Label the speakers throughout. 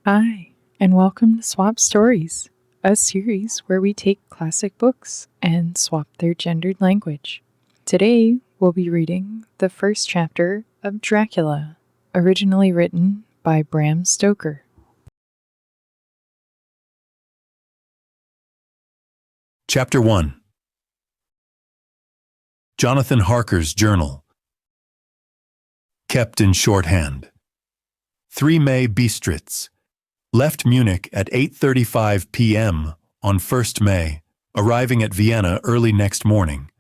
Speaker 1: Hi, and welcome to Swap Stories, a series where we take classic books and swap their gendered language. Today, we'll be reading the first chapter of Dracula, originally written by Bram Stoker.
Speaker 2: Chapter 1. Jonathan Harker's Journal. Kept in shorthand. 3 May Bistritz. Left Munich at 8:35 p.m. on 1st May, arriving at Vienna early next morning.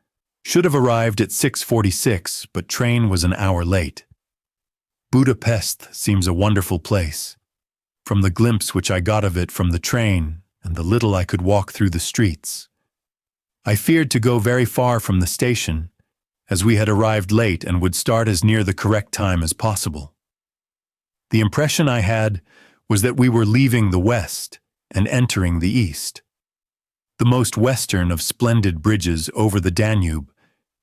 Speaker 2: Should have arrived at 6:46, but train was an hour late. Budapest seems a wonderful place. From the glimpse which I got of it from the train and the little I could walk through the streets. I feared to go very far from the station, as we had arrived late and would start as near the correct time as possible. The impression I had was that we were leaving the west and entering the east. The most western of splendid bridges over the Danube,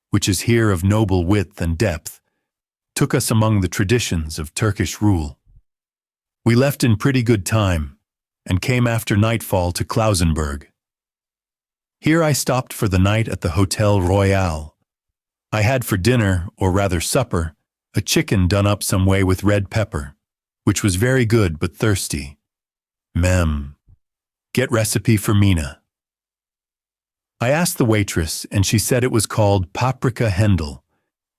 Speaker 2: which is here of noble width and depth, took us among the traditions of Turkish rule. We left in pretty good time and came after nightfall to Klausenburg. Here I stopped for the night at the Hotel Royal. I had for dinner, or rather supper, a chicken done up some way with red pepper, which was very good but thirsty. Mem. Get recipe for Mina. I asked the waitress, and she said it was called paprika Händel,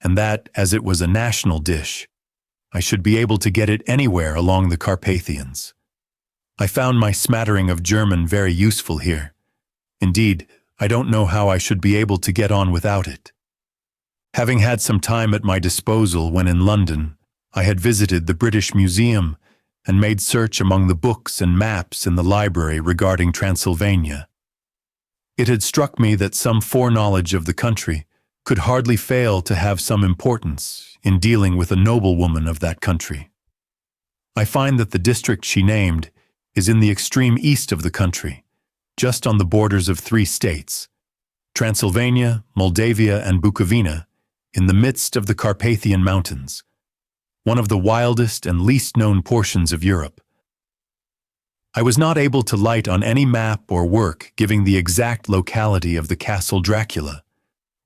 Speaker 2: and that, as it was a national dish, I should be able to get it anywhere along the Carpathians. I found my smattering of German very useful here. Indeed, I don't know how I should be able to get on without it. Having had some time at my disposal when in London, I had visited the British Museum and made search among the books and maps in the library regarding Transylvania. It had struck me that some foreknowledge of the country could hardly fail to have some importance in dealing with a noblewoman of that country. I find that the district she named is in the extreme east of the country, just on the borders of 3 states, Transylvania, Moldavia, and Bukovina, in the midst of the Carpathian Mountains, one of the wildest and least known portions of Europe. I was not able to light on any map or work giving the exact locality of the Castle Dracula,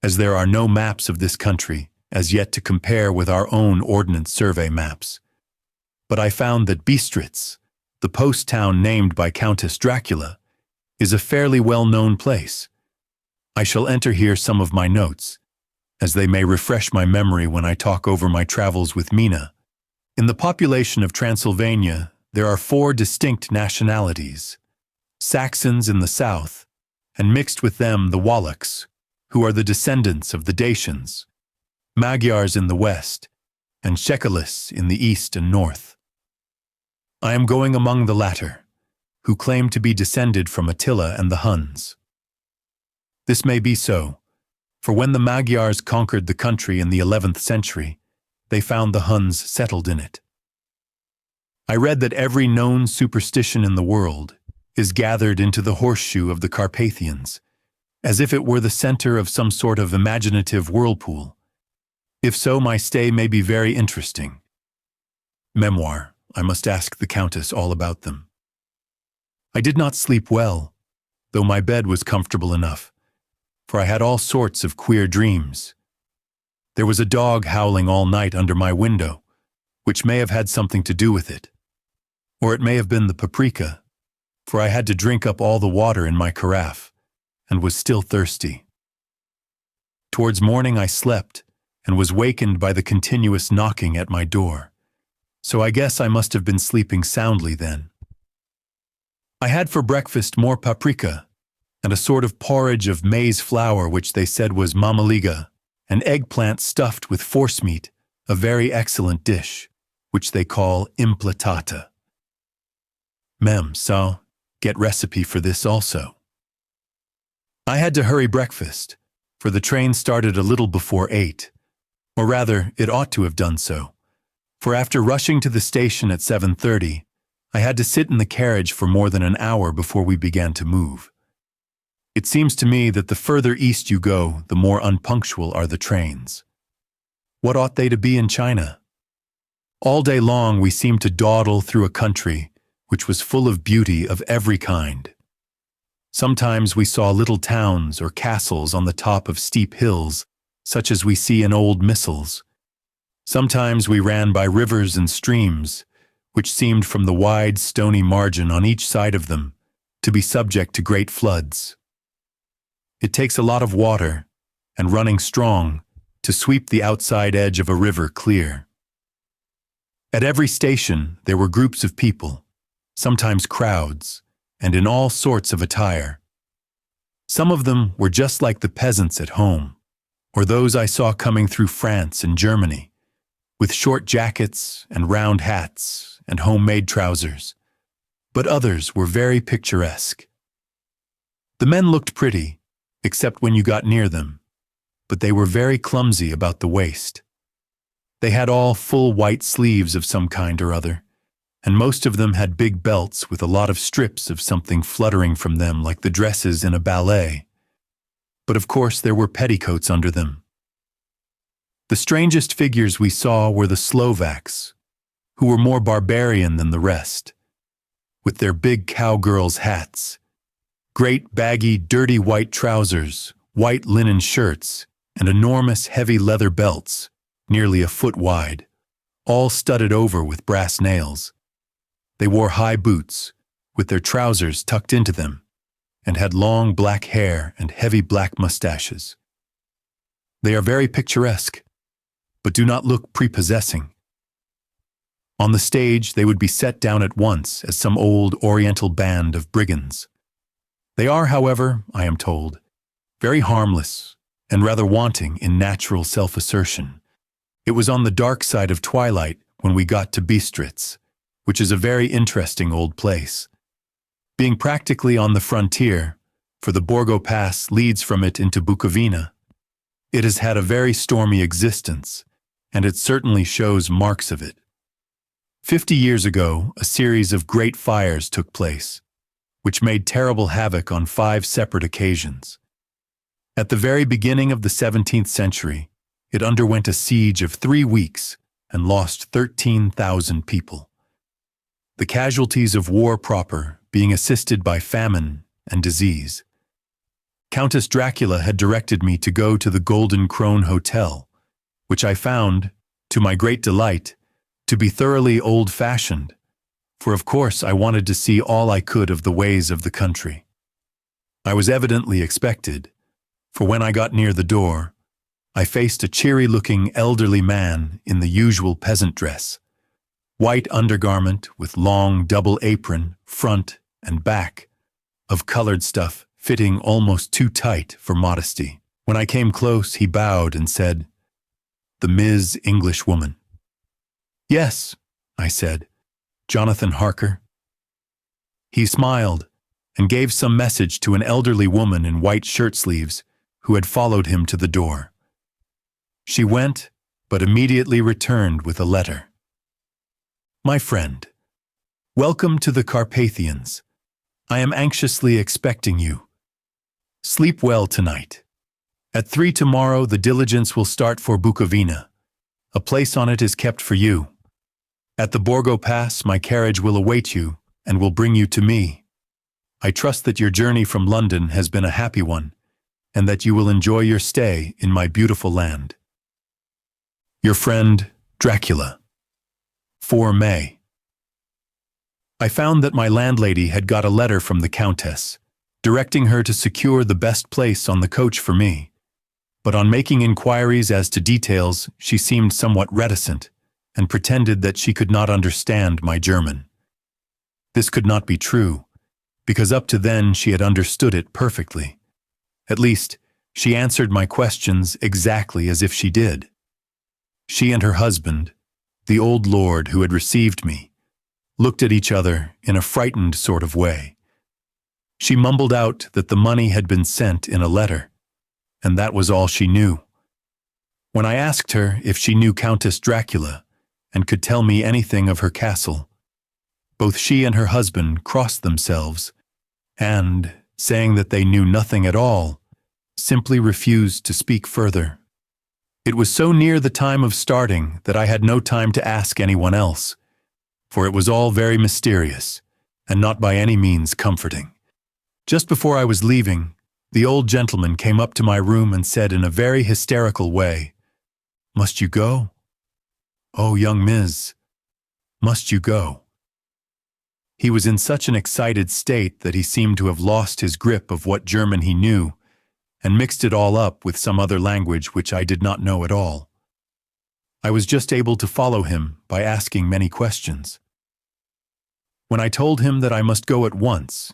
Speaker 2: as there are no maps of this country as yet to compare with our own Ordnance Survey maps. But I found that Bistritz, the post town named by Countess Dracula, is a fairly well-known place. I shall enter here some of my notes, as they may refresh my memory when I talk over my travels with Mina. In the population of Transylvania, there are 4 distinct nationalities: Saxons in the south, and mixed with them the Wallachs, who are the descendants of the Dacians, Magyars in the west, and Czechalists in the east and north. I am going among the latter, who claim to be descended from Attila and the Huns. This may be so, for when the Magyars conquered the country in the 11th century, they found the Huns settled in it. I read that every known superstition in the world is gathered into the horseshoe of the Carpathians, as if it were the center of some sort of imaginative whirlpool. If so, my stay may be very interesting. Memoir, I must ask the Countess all about them. I did not sleep well, though my bed was comfortable enough, for I had all sorts of queer dreams. There was a dog howling all night under my window, which may have had something to do with it. Or it may have been the paprika, for I had to drink up all the water in my carafe, and was still thirsty. Towards morning I slept, and was wakened by the continuous knocking at my door, so I guess I must have been sleeping soundly then. I had for breakfast more paprika, and a sort of porridge of maize flour which they said was mamaliga, an eggplant stuffed with forcemeat, a very excellent dish, which they call implatata. Mem, so, get recipe for this also. I had to hurry breakfast, for the train started a little before 8, or rather, it ought to have done so, for after rushing to the station at 7:30, I had to sit in the carriage for more than an hour before we began to move. It seems to me that the further east you go, the more unpunctual are the trains. What ought they to be in China? All day long we seemed to dawdle through a country which was full of beauty of every kind. Sometimes we saw little towns or castles on the top of steep hills, such as we see in old missals. Sometimes we ran by rivers and streams, which seemed from the wide stony margin on each side of them to be subject to great floods. It takes a lot of water, and running strong, to sweep the outside edge of a river clear. At every station there were groups of people, sometimes crowds, and in all sorts of attire. Some of them were just like the peasants at home, or those I saw coming through France and Germany, with short jackets and round hats and homemade trousers, but others were very picturesque. The men looked pretty, except when you got near them, but they were very clumsy about the waist. They had all full white sleeves of some kind or other, and most of them had big belts with a lot of strips of something fluttering from them like the dresses in a ballet. But of course there were petticoats under them. The strangest figures we saw were the Slovaks, who were more barbarian than the rest, with their big cowgirls' hats, great baggy, dirty white trousers, white linen shirts, and enormous heavy leather belts, nearly a foot wide, all studded over with brass nails. They wore high boots, with their trousers tucked into them, and had long black hair and heavy black mustaches. They are very picturesque, but do not look prepossessing. On the stage they would be set down at once as some old Oriental band of brigands. They are, however, I am told, very harmless and rather wanting in natural self-assertion. It was on the dark side of twilight when we got to Bistritz, which is a very interesting old place. Being practically on the frontier, for the Borgo Pass leads from it into Bukovina, it has had a very stormy existence, and it certainly shows marks of it. 50 years ago, a series of great fires took place, which made terrible havoc on 5 separate occasions. At the very beginning of the 17th century, it underwent a siege of 3 weeks and lost 13,000 people. The casualties of war proper being assisted by famine and disease. Countess Dracula had directed me to go to the Golden Krone Hotel, which I found, to my great delight, to be thoroughly old-fashioned, for of course I wanted to see all I could of the ways of the country. I was evidently expected, for when I got near the door, I faced a cheery-looking elderly man in the usual peasant dress, white undergarment with long double apron, front and back, of colored stuff fitting almost too tight for modesty. When I came close, he bowed and said, "The Ms. Englishwoman." "Yes," I said, "Jonathan Harker." He smiled and gave some message to an elderly woman in white shirt sleeves who had followed him to the door. She went, but immediately returned with a letter. "My friend, welcome to the Carpathians. I am anxiously expecting you. Sleep well tonight. At 3 tomorrow the diligence will start for Bukovina. A place on it is kept for you. At the Borgo Pass my carriage will await you and will bring you to me. I trust that your journey from London has been a happy one, and that you will enjoy your stay in my beautiful land. Your friend, Dracula. 4 May. I found that my landlady had got a letter from the Countess, directing her to secure the best place on the coach for me, but on making inquiries as to details, she seemed somewhat reticent, and pretended that she could not understand my German. This could not be true, because up to then she had understood it perfectly. At least, she answered my questions exactly as if she did. She and her husband, the old lord who had received me, looked at each other in a frightened sort of way. She mumbled out that the money had been sent in a letter, and that was all she knew. When I asked her if she knew Countess Dracula and could tell me anything of her castle, both she and her husband crossed themselves and, saying that they knew nothing at all, simply refused to speak further. It was so near the time of starting that I had no time to ask anyone else, for it was all very mysterious, and not by any means comforting. Just before I was leaving, the old gentleman came up to my room and said in a very hysterical way, "Must you go? Oh, young Miss, must you go?" He was in such an excited state that he seemed to have lost his grip of what German he knew and mixed it all up with some other language which I did not know at all. I was just able to follow him by asking many questions. When I told him that I must go at once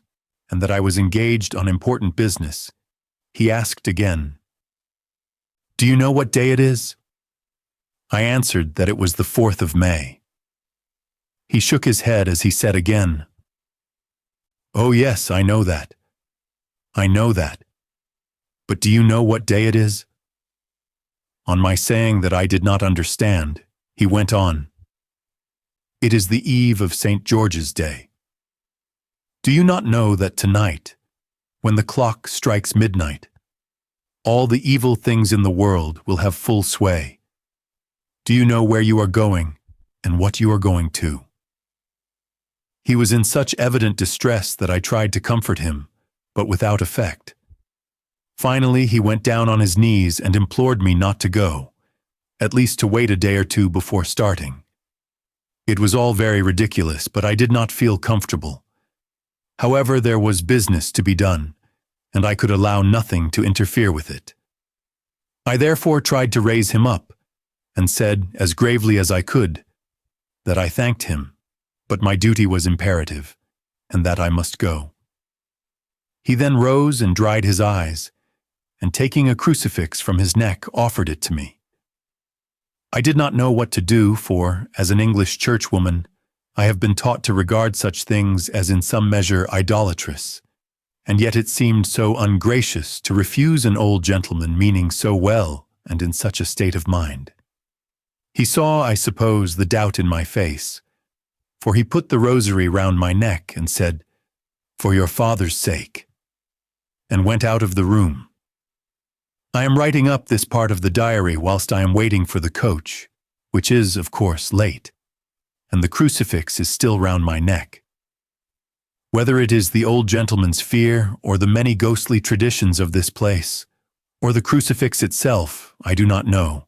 Speaker 2: and that I was engaged on important business, he asked again, "Do you know what day it is?" I answered that it was the 4th of May. He shook his head as he said again, "Oh yes, I know that. I know that. But do you know what day it is?" On my saying that I did not understand, he went on, "It is the eve of St. George's Day. Do you not know that tonight, when the clock strikes midnight, all the evil things in the world will have full sway? Do you know where you are going and what you are going to?" He was in such evident distress that I tried to comfort him, but without effect. Finally, he went down on his knees and implored me not to go, at least to wait a day or two before starting. It was all very ridiculous, but I did not feel comfortable. However, there was business to be done, and I could allow nothing to interfere with it. I therefore tried to raise him up, and said, as gravely as I could, that I thanked him, but my duty was imperative, and that I must go. He then rose and dried his eyes, and taking a crucifix from his neck, offered it to me. I did not know what to do, for, as an English churchwoman, I have been taught to regard such things as in some measure idolatrous, and yet it seemed so ungracious to refuse an old gentleman meaning so well and in such a state of mind. He saw, I suppose, the doubt in my face, for he put the rosary round my neck and said, "For your father's sake," and went out of the room. I am writing up this part of the diary whilst I am waiting for the coach, which is, of course, late, and the crucifix is still round my neck. Whether it is the old gentleman's fear or the many ghostly traditions of this place, or the crucifix itself, I do not know,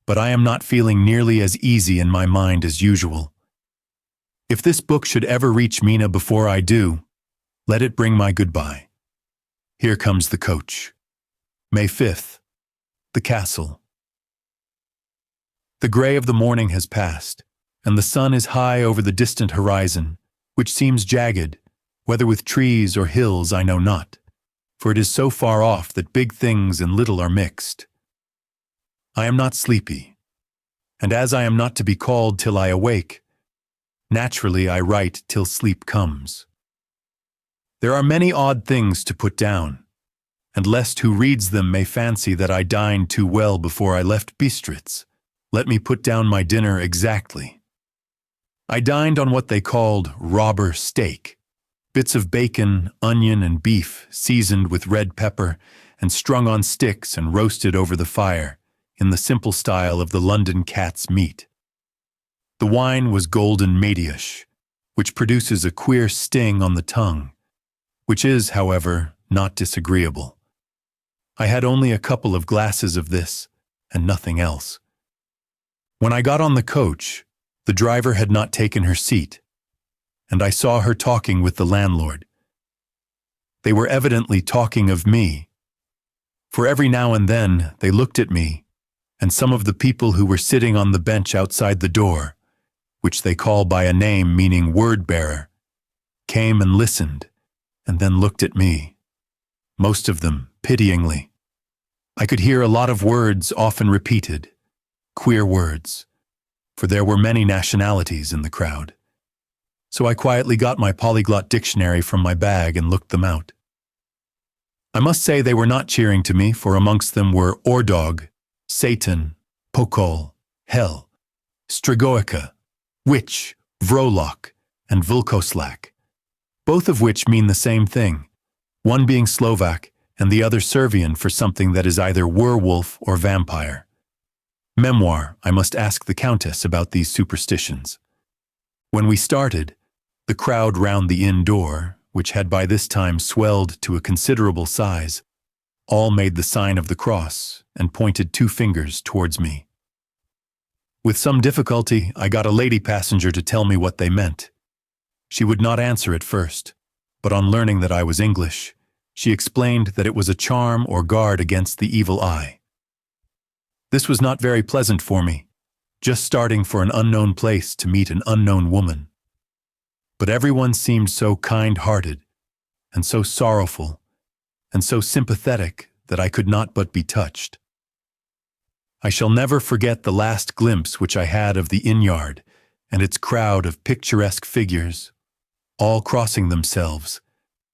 Speaker 2: but I am not feeling nearly as easy in my mind as usual. If this book should ever reach Mina before I do, let it bring my goodbye. Here comes the coach. May 5th. The Castle. The grey of the morning has passed, and the sun is high over the distant horizon, which seems jagged, whether with trees or hills I know not, for it is so far off that big things and little are mixed. I am not sleepy, and as I am not to be called till I awake, naturally I write till sleep comes. There are many odd things to put down, and lest who reads them may fancy that I dined too well before I left Bistritz, let me put down my dinner exactly. I dined on what they called robber steak, bits of bacon, onion, and beef seasoned with red pepper and strung on sticks and roasted over the fire, in the simple style of the London cat's meat. The wine was golden Mediasch, which produces a queer sting on the tongue, which is, however, not disagreeable. I had only a couple of glasses of this, and nothing else. When I got on the coach, the driver had not taken her seat, and I saw her talking with the landlord. They were evidently talking of me, for every now and then they looked at me, and some of the people who were sitting on the bench outside the door, which they call by a name meaning word-bearer, came and listened, and then looked at me, most of them pityingly. I could hear a lot of words often repeated, queer words, for there were many nationalities in the crowd. So I quietly got my polyglot dictionary from my bag and looked them out. I must say they were not cheering to me, for amongst them were Ordog, Satan, Pokol, Hell, Stregoica, Witch, Vrolok, and Vulkoslak, both of which mean the same thing, one being Slovak and the other Servian for something that is either werewolf or vampire. Memoir, I must ask the Countess about these superstitions. When we started, The crowd round the inn door, which had by this time swelled to a considerable size, all made the sign of the cross and pointed 2 fingers towards me. With some difficulty, I got a lady passenger to tell me what they meant. She would not answer at first, but on learning that I was English, she explained that it was a charm or guard against the evil eye. This was not very pleasant for me, just starting for an unknown place to meet an unknown woman. But everyone seemed so kind-hearted, and so sorrowful, and so sympathetic that I could not but be touched. I shall never forget the last glimpse which I had of the inn-yard and its crowd of picturesque figures, all crossing themselves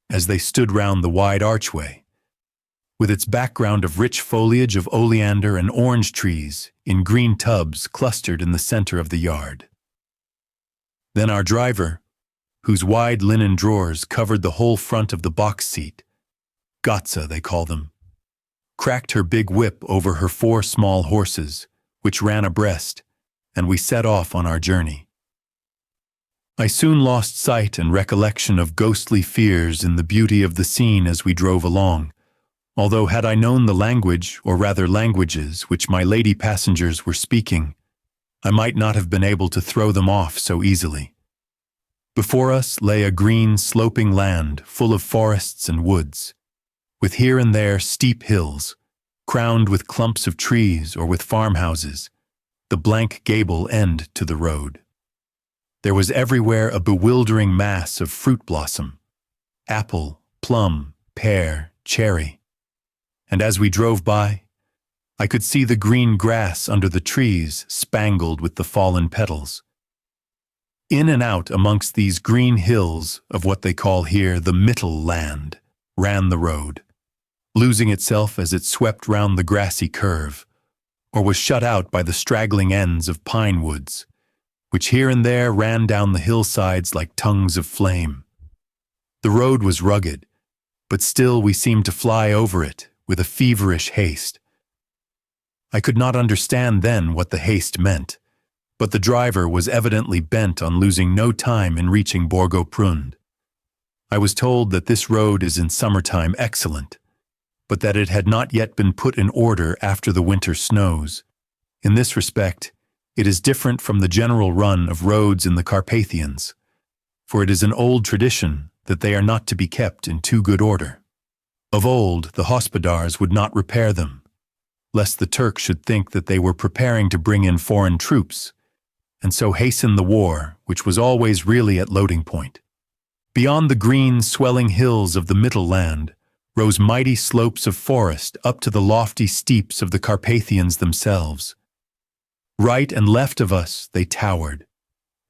Speaker 2: as they stood round the wide archway, with its background of rich foliage of oleander and orange trees in green tubs clustered in the center of the yard. Then our driver, whose wide linen drawers covered the whole front of the box seat, Gotza they call them, cracked her big whip over her 4 small horses, which ran abreast, and we set off on our journey. I soon lost sight and recollection of ghostly fears in the beauty of the scene as we drove along, although had I known the language, or rather languages, which my lady passengers were speaking, I might not have been able to throw them off so easily. Before us lay a green, sloping land full of forests and woods, with here and there steep hills, crowned with clumps of trees or with farmhouses, the blank gable end to the road. There was everywhere a bewildering mass of fruit blossom, apple, plum, pear, cherry. And as we drove by, I could see the green grass under the trees spangled with the fallen petals. In and out amongst these green hills of what they call here the Mittel land ran the road, losing itself as it swept round the grassy curve, or was shut out by the straggling ends of pine woods, which here and there ran down the hillsides like tongues of flame. The road was rugged, but still we seemed to fly over it with a feverish haste. I could not understand then what the haste meant, but the driver was evidently bent on losing no time in reaching Borgo Prund. I was told that this road is in summertime excellent, but that it had not yet been put in order after the winter snows. In this respect, it is different from the general run of roads in the Carpathians, for it is an old tradition that they are not to be kept in too good order. Of old, the hospodars would not repair them, lest the Turks should think that they were preparing to bring in foreign troops, and so hasten the war, which was always really at loading point. Beyond the green, swelling hills of the Mittel land rose mighty slopes of forest up to the lofty steeps of the Carpathians themselves. Right and left of us they towered,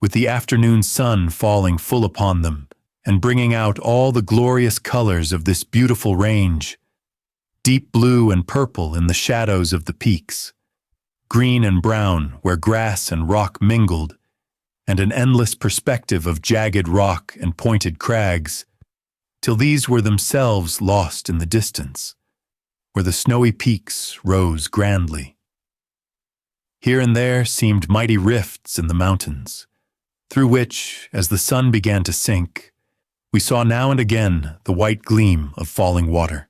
Speaker 2: with the afternoon sun falling full upon them and bringing out all the glorious colors of this beautiful range, deep blue and purple in the shadows of the peaks, green and brown where grass and rock mingled, and an endless perspective of jagged rock and pointed crags, till these were themselves lost in the distance, where the snowy peaks rose grandly. Here and there seemed mighty rifts in the mountains, through which, as the sun began to sink, we saw now and again the white gleam of falling water.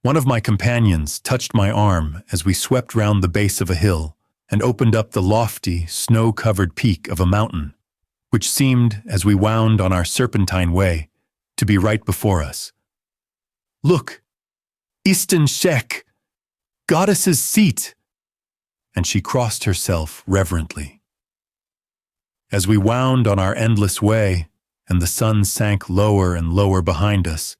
Speaker 2: One of my companions touched my arm as we swept round the base of a hill and opened up the lofty, snow-covered peak of a mountain, which seemed, as we wound on our serpentine way, to be right before us. "Look! Isten Shek! Goddess's seat!" And she crossed herself reverently. As we wound on our endless way, and the sun sank lower and lower behind us,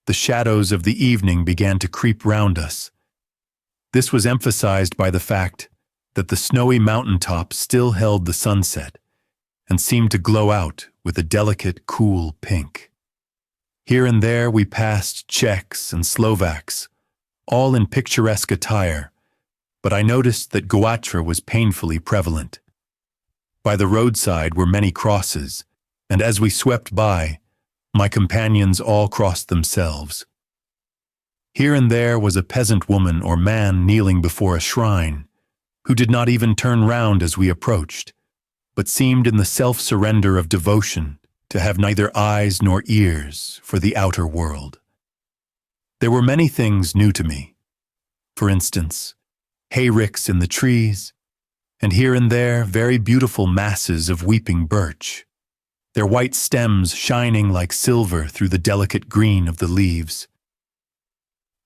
Speaker 2: the shadows of the evening began to creep round us. This was emphasized by the fact that the snowy mountaintop still held the sunset and seemed to glow out with a delicate, cool pink. Here and there we passed Czechs and Slovaks, all in picturesque attire, but I noticed that Goatra was painfully prevalent. By the roadside were many crosses, and as we swept by, my companions all crossed themselves. Here and there was a peasant woman or man kneeling before a shrine, who did not even turn round as we approached, but seemed in the self-surrender of devotion to have neither eyes nor ears for the outer world. There were many things new to me. For instance, hayricks in the trees, and here and there very beautiful masses of weeping birch, their white stems shining like silver through the delicate green of the leaves.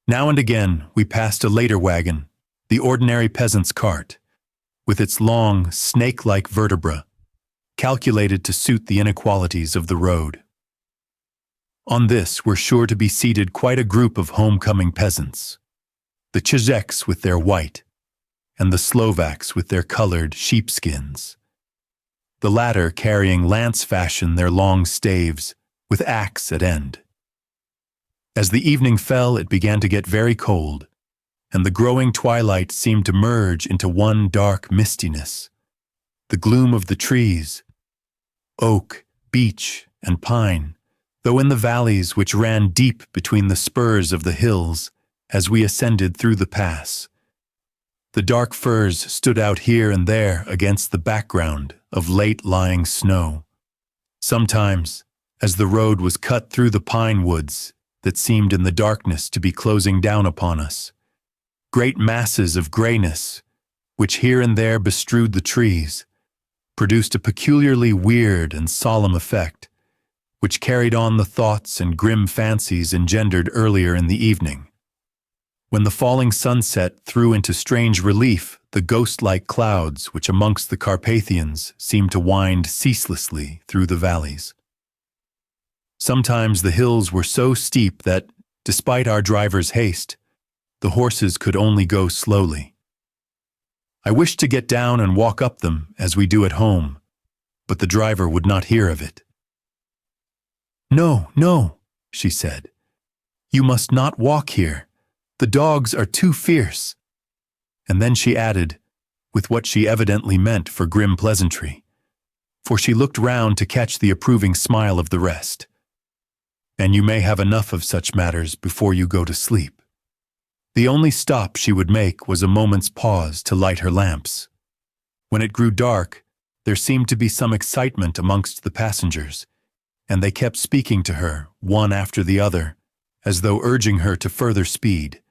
Speaker 2: Now and again we passed a later wagon, the ordinary peasant's cart, with its long, snake-like vertebra, calculated to suit the inequalities of the road. On this were sure to be seated quite a group of homecoming peasants, the Czechs with their white, and the Slovaks with their colored sheepskins, the latter carrying lance-fashion their long staves, with axe at end. As the evening fell, it began to get very cold, and the growing twilight seemed to merge into one dark mistiness. The gloom of the trees, oak, beech, and pine, though in the valleys which ran deep between the spurs of the hills as we ascended through the pass. The dark firs stood out here and there against the background of late-lying snow. Sometimes, as the road was cut through the pine woods that seemed in the darkness to be closing down upon us, great masses of grayness, which here and there bestrewed the trees, produced a peculiarly weird and solemn effect, which carried on the thoughts and grim fancies engendered earlier in the evening, when the falling sunset threw into strange relief the ghost-like clouds which amongst the Carpathians seemed to wind ceaselessly through the valleys. Sometimes the hills were so steep that, despite our driver's haste, the horses could only go slowly. I wished to get down and walk up them as we do at home, but the driver would not hear of it. "No, no," she said. "You must not walk here. The dogs are too fierce." And then she added, with what she evidently meant for grim pleasantry, for she looked round to catch the approving smile of the rest, "And you may have enough of such matters before you go to sleep." The only stop she would make was a moment's pause to light her lamps. When it grew dark, there seemed to be some excitement amongst the passengers, and they kept speaking to her, one after the other, as though urging her to further speed.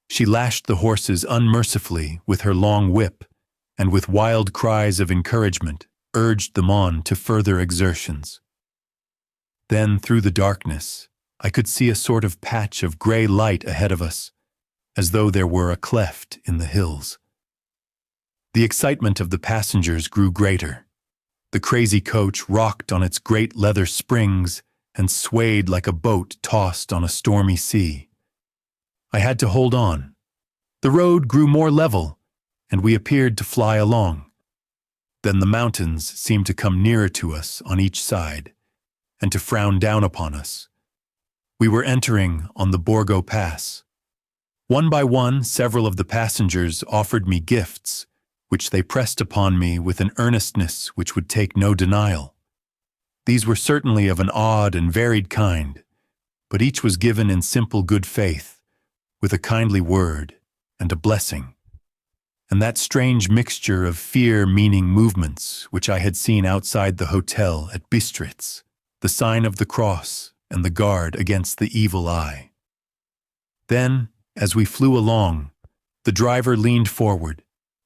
Speaker 2: She lashed the horses unmercifully with her long whip, and with wild cries of encouragement urged them on to further exertions. Then, through the darkness, I could see a sort of patch of gray light ahead of us, as though there were a cleft in the hills. The excitement of the passengers grew greater. The crazy coach rocked on its great leather springs and swayed like a boat tossed on a stormy sea. I had to hold on. The road grew more level, and we appeared to fly along. Then the mountains seemed to come nearer to us on each side, and to frown down upon us. We were entering on the Borgo Pass. One by one, several of the passengers offered me gifts, which they pressed upon me with an earnestness which would take no denial. These were certainly of an odd and varied kind, but each was given in simple good faith, with a kindly word and a blessing, and that strange mixture of fear-meaning movements which I had seen outside the hotel at Bistritz, the sign of the cross and the guard against the evil eye. Then, as we flew along, the driver leaned forward,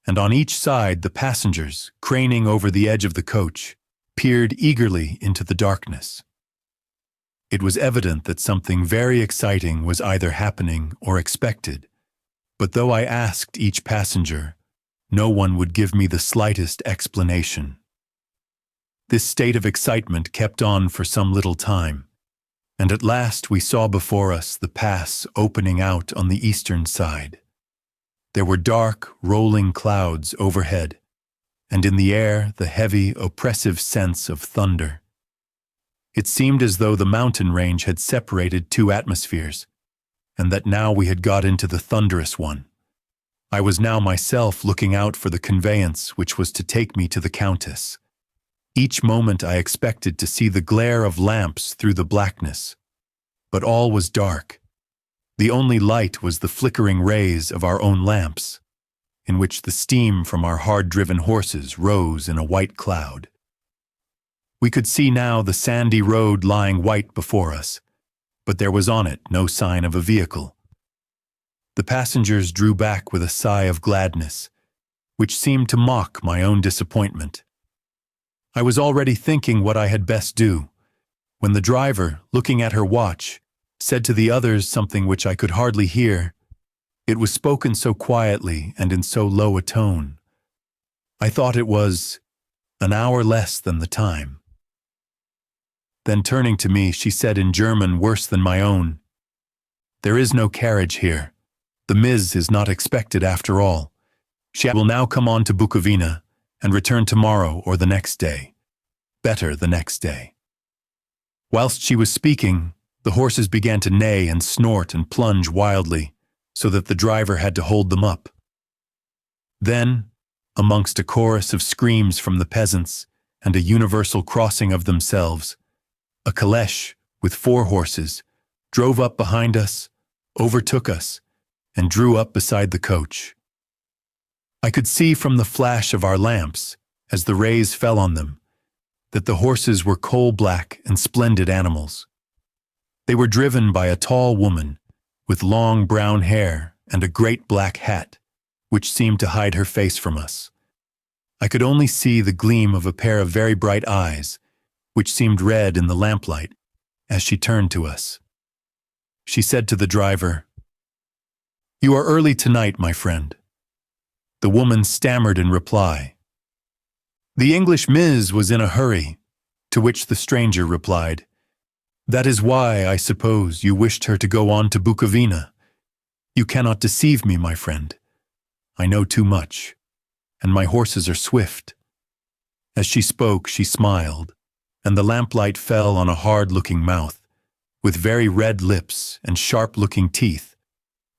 Speaker 2: and on each side the passengers, craning over the edge of the coach, peered eagerly into the darkness. It was evident that something very exciting was either happening or expected, but though I asked each passenger, no one would give me the slightest explanation. This state of excitement kept on for some little time, and at last we saw before us the pass opening out on the eastern side. There were dark, rolling clouds overhead, and in the air the heavy, oppressive sense of thunder. It seemed as though the mountain range had separated two atmospheres, and that now we had got into the thunderous one. I was now myself looking out for the conveyance which was to take me to the Countess. Each moment I expected to see the glare of lamps through the blackness, but all was dark. The only light was the flickering rays of our own lamps, in which the steam from our hard-driven horses rose in a white cloud. We could see now the sandy road lying white before us, but there was on it no sign of a vehicle. The passengers drew back with a sigh of gladness, which seemed to mock my own disappointment. I was already thinking what I had best do, when the driver, looking at her watch, said to the others something which I could hardly hear. It was spoken so quietly and in so low a tone. I thought it was an hour less than the time. Then turning to me, she said in German worse than my own, "There is no carriage here. The Ms. is not expected after all. She will now come on to Bukovina and return tomorrow or the next day. Better the next day." Whilst she was speaking, the horses began to neigh and snort and plunge wildly, so that the driver had to hold them up. Then, amongst a chorus of screams from the peasants and a universal crossing of themselves, a caleche with 4 horses drove up behind us, overtook us, and drew up beside the coach. I could see from the flash of our lamps, as the rays fell on them, that the horses were coal-black and splendid animals. They were driven by a tall woman with long brown hair and a great black hat, which seemed to hide her face from us. I could only see the gleam of a pair of very bright eyes, which seemed red in the lamplight, as she turned to us. She said to the driver, "You are early tonight, my friend." The woman stammered in reply. "The English Ms. was in a hurry," to which the stranger replied, "That is why, I suppose, you wished her to go on to Bukovina. You cannot deceive me, my friend. I know too much, and my horses are swift." As she spoke, she smiled, and the lamplight fell on a hard-looking mouth, with very red lips and sharp-looking teeth,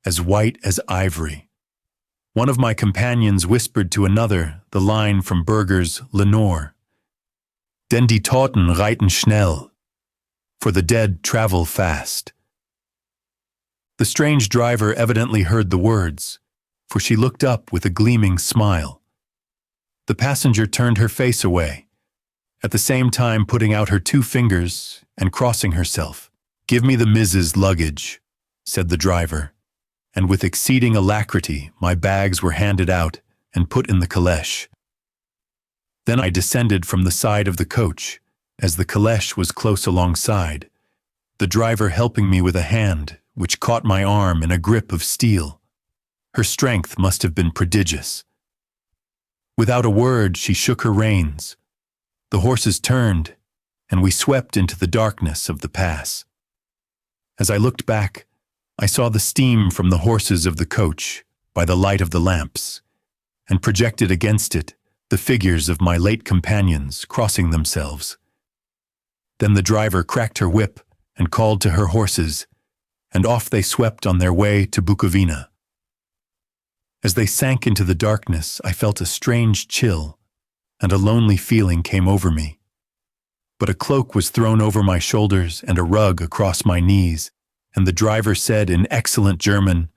Speaker 2: as white as ivory. One of my companions whispered to another the line from Burger's Lenore, "Denn die Toten reiten schnell," for the dead travel fast. The strange driver evidently heard the words, for she looked up with a gleaming smile. The passenger turned her face away, at the same time putting out her 2 fingers and crossing herself. "Give me the Mrs.'s luggage," said the driver, and with exceeding alacrity my bags were handed out and put in the caleche. Then I descended from the side of the coach, as the caleche was close alongside, the driver helping me with a hand which caught my arm in a grip of steel. Her strength must have been prodigious. Without a word, she shook her reins. The horses turned, and we swept into the darkness of the pass. As I looked back, I saw the steam from the horses of the coach by the light of the lamps, and projected against it the figures of my late companions crossing themselves. Then the driver cracked her whip and called to her horses, and off they swept on their way to Bukovina. As they sank into the darkness, I felt a strange chill, and a lonely feeling came over me. But a cloak was thrown over my shoulders and a rug across my knees, and the driver said in excellent German,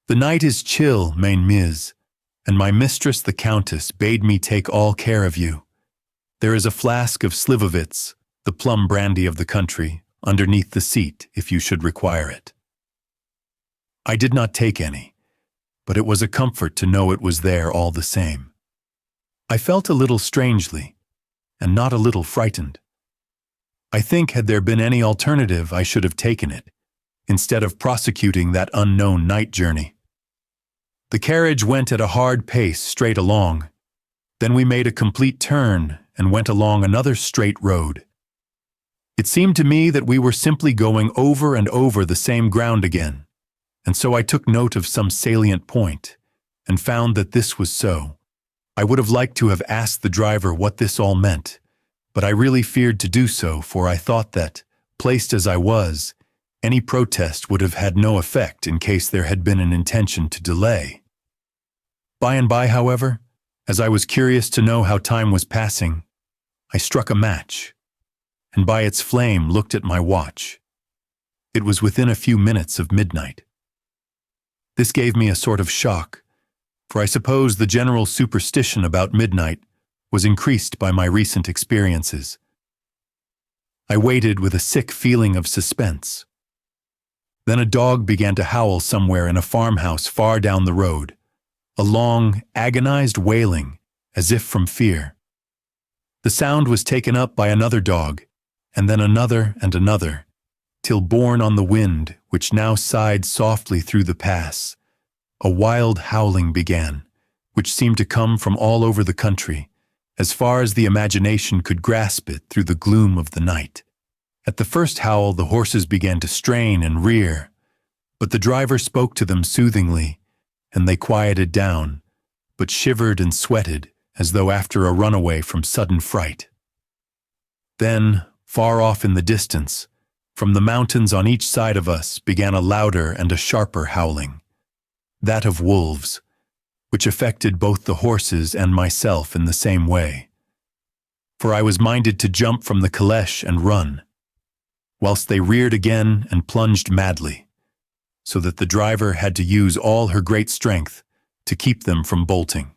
Speaker 2: "The night is chill, mein Ms., and my mistress the Countess bade me take all care of you. There is a flask of Slivovitz, the plum brandy of the country, underneath the seat if you should require it." I did not take any, but it was a comfort to know it was there all the same. I felt a little strangely, and not a little frightened. I think had there been any alternative, I should have taken it, instead of prosecuting that unknown night journey. The carriage went at a hard pace straight along. Then we made a complete turn and went along another straight road. It seemed to me that we were simply going over and over the same ground again, and so I took note of some salient point, and found that this was so. I would have liked to have asked the driver what this all meant, but I really feared to do so, for I thought that, placed as I was, any protest would have had no effect in case there had been an intention to delay. By and by, however, as I was curious to know how time was passing, I struck a match, and by its flame looked at my watch. It was within a few minutes of midnight. This gave me a sort of shock, for I suppose the general superstition about midnight was increased by my recent experiences. I waited with a sick feeling of suspense. Then a dog began to howl somewhere in a farmhouse far down the road, a long, agonized wailing, as if from fear. The sound was taken up by another dog, and then another and another, till borne on the wind, which now sighed softly through the pass, a wild howling began, which seemed to come from all over the country, as far as the imagination could grasp it through the gloom of the night. At the first howl the horses began to strain and rear, but the driver spoke to them soothingly, and they quieted down, but shivered and sweated as though after a runaway from sudden fright. Then, far off in the distance, from the mountains on each side of us began a louder and a sharper howling, that of wolves, which affected both the horses and myself in the same way. For I was minded to jump from the caleche and run, whilst they reared again and plunged madly, so that the driver had to use all her great strength to keep them from bolting.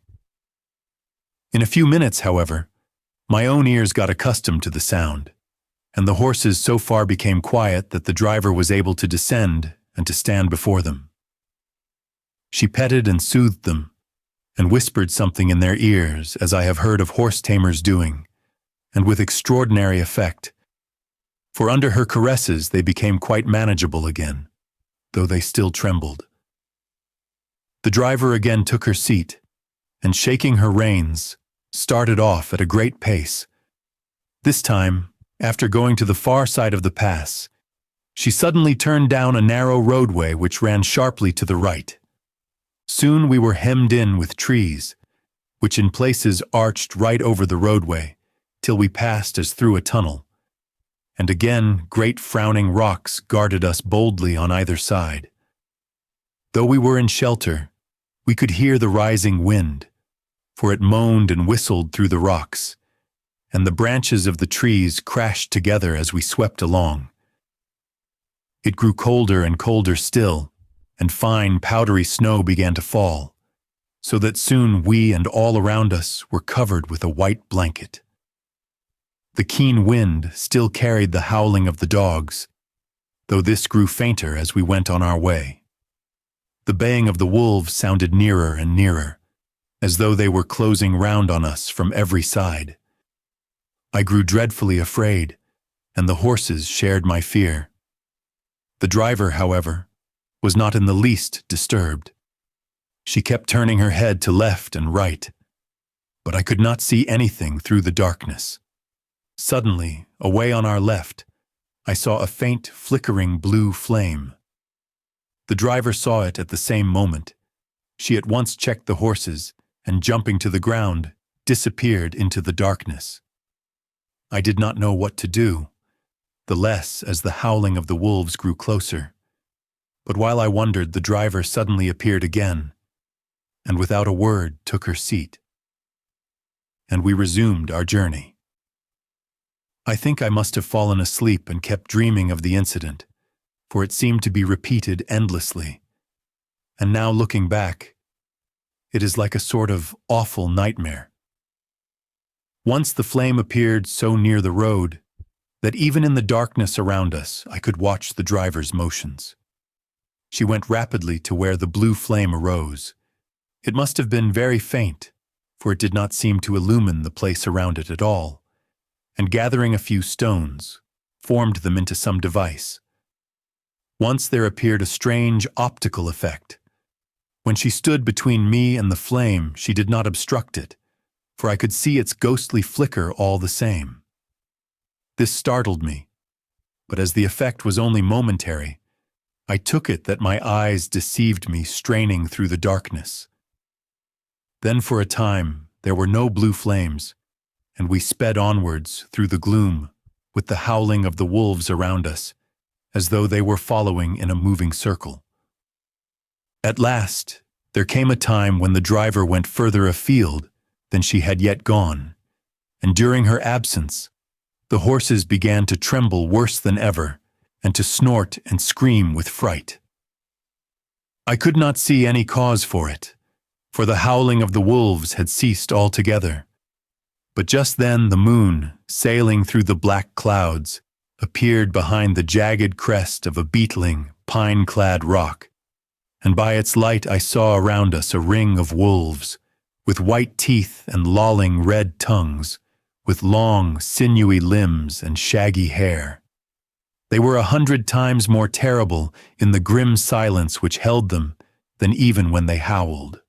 Speaker 2: In a few minutes, however, my own ears got accustomed to the sound, and the horses so far became quiet that the driver was able to descend and to stand before them. She petted and soothed them, and whispered something in their ears, as I have heard of horse tamers doing, and with extraordinary effect, for under her caresses they became quite manageable again, though they still trembled. The driver again took her seat, and shaking her reins, started off at a great pace. This time, after going to the far side of the pass, she suddenly turned down a narrow roadway which ran sharply to the right. Soon we were hemmed in with trees, which in places arched right over the roadway, till we passed as through a tunnel, and again great frowning rocks guarded us boldly on either side. Though we were in shelter, we could hear the rising wind, for it moaned and whistled through the rocks, and the branches of the trees crashed together as we swept along. It grew colder and colder still, and fine powdery snow began to fall, so that soon we and all around us were covered with a white blanket. The keen wind still carried the howling of the dogs, though this grew fainter as we went on our way. The baying of the wolves sounded nearer and nearer, as though they were closing round on us from every side. I grew dreadfully afraid, and the horses shared my fear. The driver, however, was not in the least disturbed. She kept turning her head to left and right, but I could not see anything through the darkness. Suddenly, away on our left, I saw a faint, flickering blue flame. The driver saw it at the same moment. She at once checked the horses, and jumping to the ground, disappeared into the darkness. I did not know what to do, the less as the howling of the wolves grew closer. But while I wondered, the driver suddenly appeared again, and without a word took her seat. And we resumed our journey. I think I must have fallen asleep and kept dreaming of the incident, for it seemed to be repeated endlessly. And now looking back, it is like a sort of awful nightmare. Once the flame appeared so near the road that even in the darkness around us I could watch the driver's motions. She went rapidly to where the blue flame arose. It must have been very faint, for it did not seem to illumine the place around it at all, and gathering a few stones, formed them into some device. Once there appeared a strange optical effect. When she stood between me and the flame, she did not obstruct it, for I could see its ghostly flicker all the same. This startled me, but as the effect was only momentary, I took it that my eyes deceived me straining through the darkness. Then for a time there were no blue flames, and we sped onwards through the gloom with the howling of the wolves around us, as though they were following in a moving circle. At last, there came a time when the driver went further afield than she had yet gone, and during her absence, the horses began to tremble worse than ever, and to snort and scream with fright. I could not see any cause for it, for the howling of the wolves had ceased altogether. But just then the moon, sailing through the black clouds, appeared behind the jagged crest of a beetling, pine-clad rock, and by its light I saw around us a ring of wolves, with white teeth and lolling red tongues, with long, sinewy limbs and shaggy hair. They were 100 times more terrible in the grim silence which held them than even when they howled.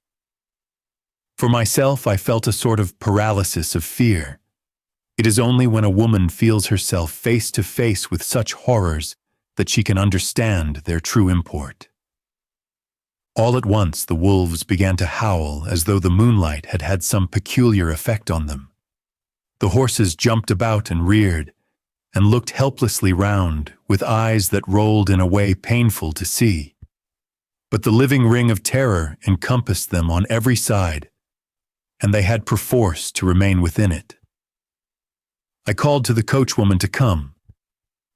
Speaker 2: For myself, I felt a sort of paralysis of fear. It is only when a woman feels herself face to face with such horrors that she can understand their true import. All at once the wolves began to howl as though the moonlight had had some peculiar effect on them. The horses jumped about and reared, and looked helplessly round, with eyes that rolled in a way painful to see. But the living ring of terror encompassed them on every side, and they had perforce to remain within it. I called to the coachwoman to come,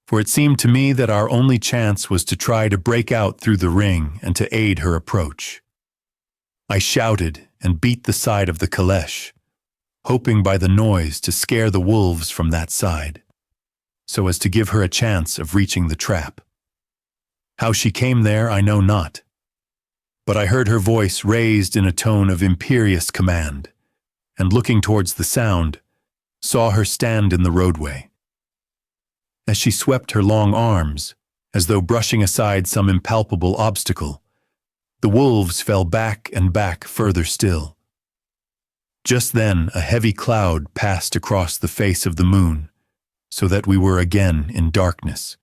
Speaker 2: for it seemed to me that our only chance was to try to break out through the ring and to aid her approach. I shouted and beat the side of the caleche, hoping by the noise to scare the wolves from that side, so as to give her a chance of reaching the trap. How she came there I know not, but I heard her voice raised in a tone of imperious command, and looking towards the sound, saw her stand in the roadway. As she swept her long arms, as though brushing aside some impalpable obstacle, the wolves fell back and back further still. Just then a heavy cloud passed across the face of the moon, so that we were again in darkness.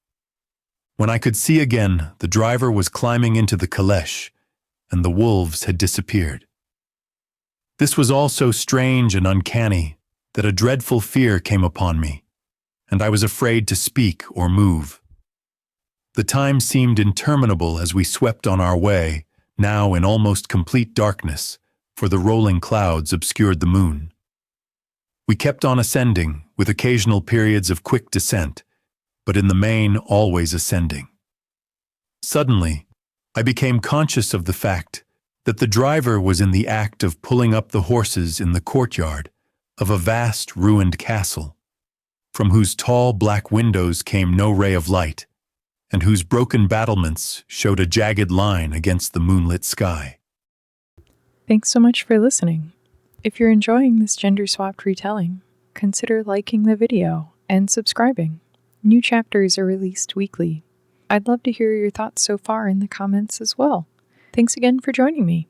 Speaker 2: When I could see again, the driver was climbing into the caleche, and the wolves had disappeared. This was all so strange and uncanny that a dreadful fear came upon me, and I was afraid to speak or move. The time seemed interminable as we swept on our way, now in almost complete darkness, for the rolling clouds obscured the moon. We kept on ascending, with occasional periods of quick descent, but in the main always ascending. Suddenly, I became conscious of the fact that the driver was in the act of pulling up the horses in the courtyard of a vast ruined castle, from whose tall black windows came no ray of light, and whose broken battlements showed a jagged line against the moonlit sky.
Speaker 1: Thanks so much for listening. If you're enjoying this gender-swapped retelling, consider liking the video and subscribing. New chapters are released weekly. I'd love to hear your thoughts so far in the comments as well. Thanks again for joining me.